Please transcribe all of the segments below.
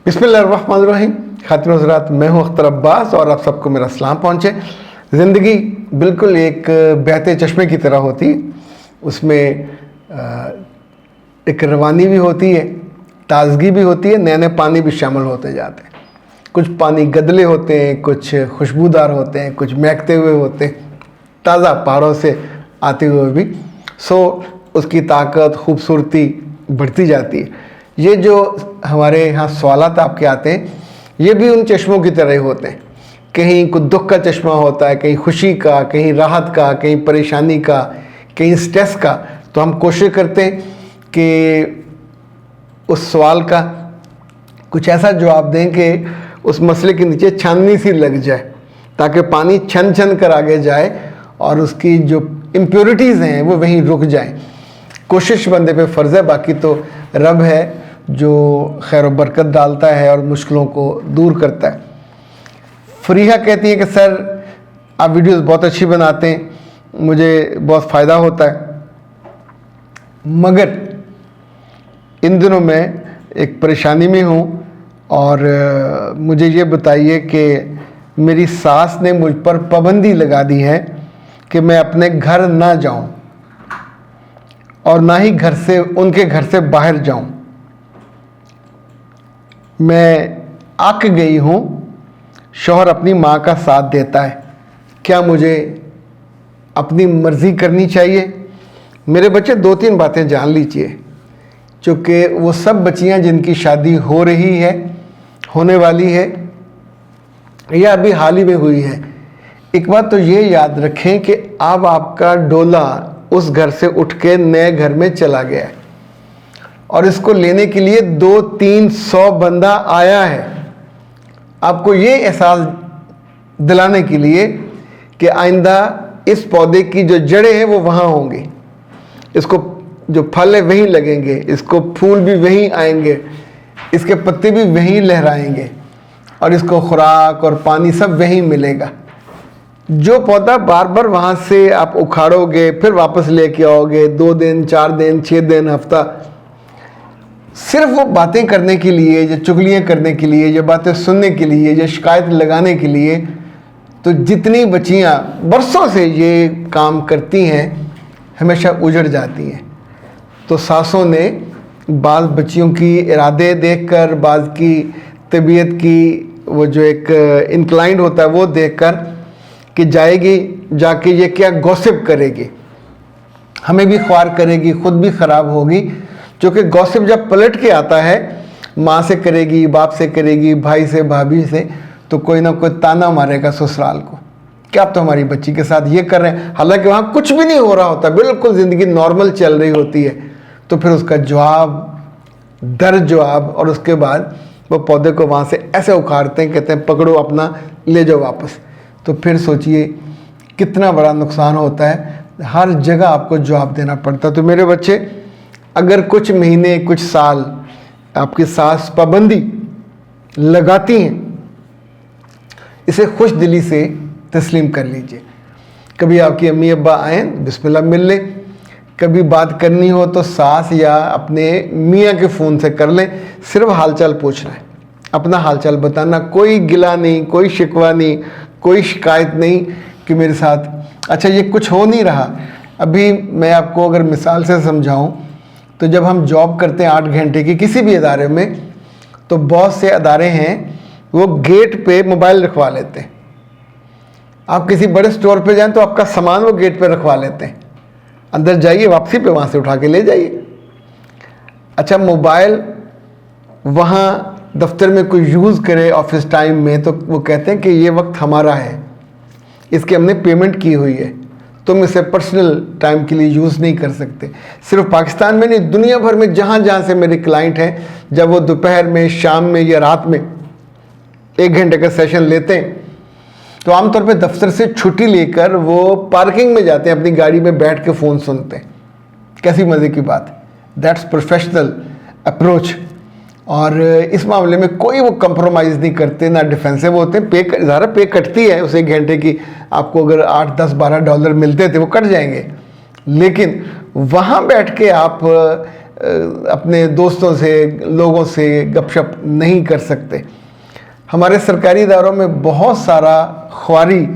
बिस्मिल्लाहिर्रहमानिर्रहीम। खातिन हज़रात, मैं हूँ अख्तर अब्बास और आप सबको मेरा सलाम पहुँचे। ज़िंदगी बिल्कुल एक बहते चश्मे की तरह होती है। उसमें एक रवानी भी होती है, ताजगी भी होती है, नए नए पानी भी शामिल होते जाते हैं। कुछ पानी गदले होते हैं, कुछ खुशबूदार होते हैं, कुछ महकते हुए होते हैं, ताज़ा पहाड़ों से आते हुए भी। उसकी ताकत खूबसूरती बढ़ती जाती है। ये जो हमारे यहाँ सवालात आपके आते हैं, ये भी उन चश्मों की तरह ही होते हैं। कहीं कुछ दुख का चश्मा होता है, कहीं खुशी का, कहीं राहत का, कहीं परेशानी का, कहीं स्ट्रेस का। तो हम कोशिश करते हैं कि उस सवाल का कुछ ऐसा जवाब दें कि उस मसले के नीचे छाननी सी लग जाए, ताकि पानी छन छन कर आगे जाए और उसकी जो इम्प्योरिटीज़ हैं वो वहीं रुक जाएं। कोशिश बंदे पे फ़र्ज़ है, बाकी तो रब है जो खैर व बरकत डालता है और मुश्किलों को दूर करता है। फरीहा कहती है कि सर आप वीडियोस बहुत अच्छी बनाते हैं, मुझे बहुत फ़ायदा होता है, मगर इन दिनों मैं एक परेशानी में हूँ और मुझे ये बताइए कि मेरी सास ने मुझ पर पाबंदी लगा दी है कि मैं अपने घर ना जाऊँ और ना ही उनके घर से बाहर जाऊँ। मैं अक गई हूँ, शौहर अपनी माँ का साथ देता है, क्या मुझे अपनी मर्ज़ी करनी चाहिए? मेरे बच्चे 2-3 बातें जान लीजिए, चूँकि वो सब बच्चियाँ जिनकी शादी हो रही है, होने वाली है या अभी हाल ही में हुई है, एक बात तो ये याद रखें कि अब आपका डोला उस घर से उठ के नए घर में चला गया है और इसको लेने के लिए 200-300 बंदा आया है, आपको ये एहसास दिलाने के लिए कि आइंदा इस पौधे की जो जड़ें हैं वो वहाँ होंगी, इसको जो फल है वहीं लगेंगे, इसको फूल भी वहीं आएंगे, इसके पत्ते भी वहीं लहराएंगे और इसको खुराक और पानी सब वहीं मिलेगा। जो पौधा बार बार वहाँ से आप उखाड़ोगे, फिर वापस लेके आओगे 2 दिन, 4 दिन, 6 दिन, हफ्ता, सिर्फ वो बातें करने के लिए, या चुगलियाँ करने के लिए, या बातें सुनने के लिए, या शिकायत लगाने के लिए, तो जितनी बच्चियाँ बरसों से ये काम करती हैं हमेशा उजड़ जाती हैं। तो सासों ने बाज़ बच्चियों की इरादे देखकर, बाज़ की तबीयत की वो जो एक इंक्लाइंड होता है वो देखकर कि जाएगी जाके ये क्या गॉसिप करेगी, हमें भी ख्वार करेगी, ख़ुद भी ख़राब होगी। क्योंकि गॉसिप जब पलट के आता है, माँ से करेगी, बाप से करेगी, भाई से, भाभी से, तो कोई ना कोई ताना मारेगा ससुराल को कि आप तो हमारी बच्ची के साथ ये कर रहे हैं, हालांकि वहाँ कुछ भी नहीं हो रहा होता, बिल्कुल ज़िंदगी नॉर्मल चल रही होती है। तो फिर उसका जवाब, दर जवाब, और उसके बाद वो पौधे को वहाँ से ऐसे उखाड़ते हैं, कहते हैं पकड़ो अपना, ले जाओ वापस। तो फिर सोचिए कितना बड़ा नुकसान होता है, हर जगह आपको जवाब देना पड़ता है। तो मेरे बच्चे, अगर कुछ महीने, कुछ साल आपकी सास पाबंदी लगाती हैं, इसे खुश दिली से तस्लीम कर लीजिए। कभी आपकी अम्मी अब्बा आएँ, बिस्मिल्लाह मिल लें, कभी बात करनी हो तो सास या अपने मियाँ के फ़ोन से कर लें, सिर्फ हालचाल पूछना है, अपना हालचाल बताना, कोई गिला नहीं, कोई शिकवा नहीं, कोई शिकायत नहीं कि मेरे साथ अच्छा ये कुछ हो नहीं रहा। अभी मैं आपको अगर मिसाल से समझाऊं तो जब हम जॉब करते हैं 8 घंटे की किसी भी अदारे में, तो बहुत से अदारे हैं वो गेट पे मोबाइल रखवा लेते हैं। आप किसी बड़े स्टोर पे जाएं तो आपका सामान वो गेट पे रखवा लेते हैं, अंदर जाइए, वापसी पे वहाँ से उठा के ले जाइए। अच्छा, मोबाइल वहाँ दफ्तर में कोई यूज़ करे ऑफिस टाइम में, तो वो कहते हैं कि ये वक्त हमारा है, इसकी हमने पेमेंट की हुई है, तुम इसे पर्सनल टाइम के लिए यूज़ नहीं कर सकते। सिर्फ पाकिस्तान में नहीं, दुनिया भर में जहाँ जहाँ से मेरे क्लाइंट हैं, जब वो दोपहर में, शाम में या रात में 1 घंटे का सेशन लेते हैं, तो आमतौर पे दफ्तर से छुट्टी लेकर वो पार्किंग में जाते हैं, अपनी गाड़ी में बैठ के फ़ोन सुनते हैं। कैसी मज़े की बात है, दैट्स प्रोफेशनल अप्रोच। और इस मामले में कोई वो कंप्रोमाइज़ नहीं करते, ना डिफेंसिव होते हैं। ज़्यादा पे कटती है उस 1 घंटे की, आपको अगर 8, 10, 12 डॉलर मिलते थे वो कट जाएंगे, लेकिन वहाँ बैठ के आप अपने दोस्तों से, लोगों से गपशप नहीं कर सकते। हमारे सरकारी इदारों में बहुत सारा ख्वारी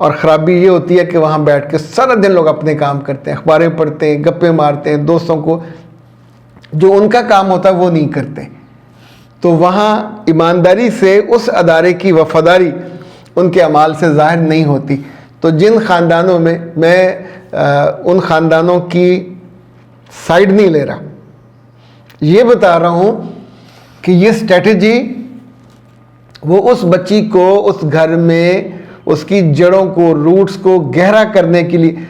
और ख़राबी ये होती है कि वहाँ बैठ के सारा दिन लोग अपने काम करते हैं, अखबारें पढ़ते हैं, गप्पे मारते हैं, दोस्तों को जो उनका काम होता है वो नहीं करते। तो वहाँ ईमानदारी से उस अदारे की वफादारी उनके अमाल से ज़ाहिर नहीं होती। तो जिन ख़ानदानों में, मैं उन ख़ानदानों की साइड नहीं ले रहा, ये बता रहा हूँ कि ये स्ट्रेटजी वो उस बच्ची को उस घर में उसकी जड़ों को, रूट्स को गहरा करने के लिए,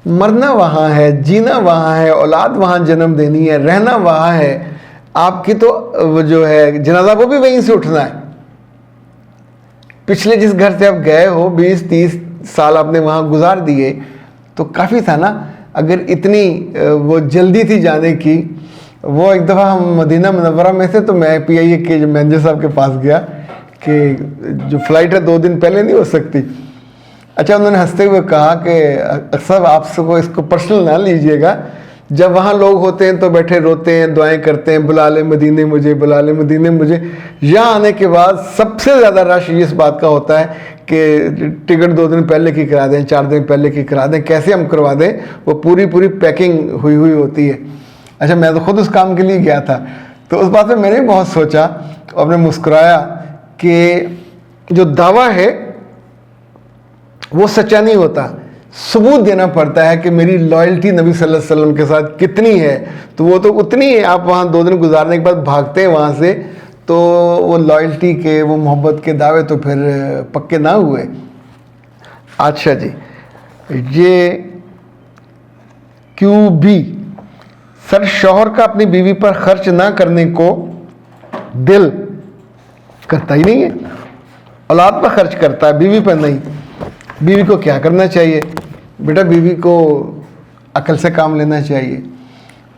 मरना वहाँ है, जीना वहाँ है, औलाद वहाँ जन्म देनी है, रहना वहाँ है, आपकी तो वो जो है जनाजा वो भी वहीं से उठना है। पिछले जिस घर से आप गए हो 20-30 साल आपने वहाँ गुजार दिए, तो काफ़ी था ना। अगर इतनी वो जल्दी थी जाने की, वो एक दफ़ा हम मदीना मुनव्वरा में से, तो मैं PIA के जो मैनेजर साहब के पास गया कि जो फ़्लाइट है 2 दिन पहले नहीं हो सकती। अच्छा, उन्होंने हंसते हुए कहा कि अक्सर आप सबको इसको पर्सनल ना लीजिएगा, जब वहाँ लोग होते हैं तो बैठे रोते हैं, दुआएं करते हैं, बुला ले मदीने मुझे, बुला ले मदीने मुझे। यहाँ आने के बाद सबसे ज़्यादा रश इस बात का होता है कि टिकट 2 दिन पहले की करा दें, 4 दिन पहले की करा दें, कैसे हम करवा दें, वो पूरी पैकिंग हुई होती है। अच्छा, मैं तो खुद उस काम के लिए गया था, तो उस बात में मैंने बहुत सोचा और मैं मुस्कुराया कि जो दावा है वो सच्चा नहीं होता, सबूत देना पड़ता है कि मेरी लॉयल्टी नबी सल्लल्लाहु अलैहि वसल्लम के साथ कितनी है। तो वो तो उतनी है, आप वहाँ 2 दिन गुजारने के बाद भागते हैं वहाँ से, तो वो लॉयल्टी के, वो मोहब्बत के दावे तो फिर पक्के ना हुए। अच्छा जी, ये QB, सर शौहर का अपनी बीवी पर खर्च ना करने को दिल करता ही नहीं है, औलाद पर खर्च करता है, बीवी पर नहीं। बीवी को क्या करना चाहिए? बेटा, बीवी को अकल से काम लेना चाहिए,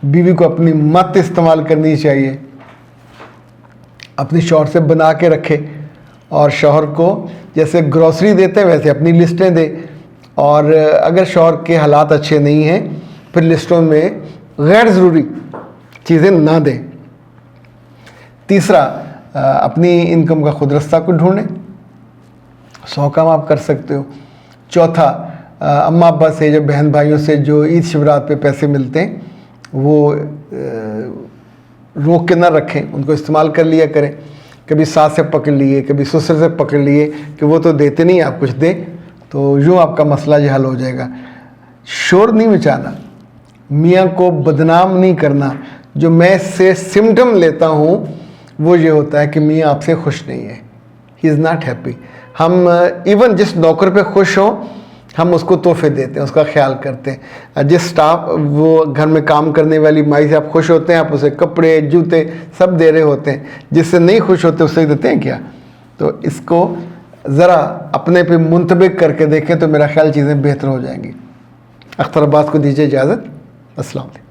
बीवी को अपनी मत इस्तेमाल करनी चाहिए, अपनी शौहर से बना के रखे, और शौहर को जैसे ग्रॉसरी देते हैं वैसे अपनी लिस्टें दे। और अगर शौहर के हालात अच्छे नहीं हैं, फिर लिस्टों में गैर ज़रूरी चीज़ें ना दें। तीसरा, अपनी इनकम का खुद रास्ता को ढूंढें, 100 काम आप कर सकते हो। चौथा, अम्मा अब्बा से, जो बहन भाइयों से जो ईद शिवरात पे पैसे मिलते हैं, वो रोक के ना रखें, उनको इस्तेमाल कर लिया करें। कभी सास से पकड़ लिए, कभी ससुर से पकड़ लिए कि वो तो देते नहीं, आप कुछ दें, तो यूँ आपका मसला ये हल हो जाएगा। शोर नहीं मचाना, मियाँ को बदनाम नहीं करना। जो मैं इससे सिम्टम लेता हूँ वो ये होता है कि मियाँ आपसे खुश नहीं है, ही इज़ नॉट हैप्पी। हम इवन जिस नौकर पे खुश हों, हम उसको तोहफे देते हैं, उसका ख्याल करते हैं। जिस स्टाफ, वो घर में काम करने वाली माई से आप खुश होते हैं, आप उसे कपड़े, जूते सब दे रहे होते हैं। जिससे नहीं खुश होते उससे देते हैं क्या? तो इसको ज़रा अपने पे मुंतबिक करके देखें तो मेरा ख्याल चीज़ें बेहतर हो जाएंगी। अख्तर अब्बास को दीजिए इजाज़त। अस्सलाम वालेकुम।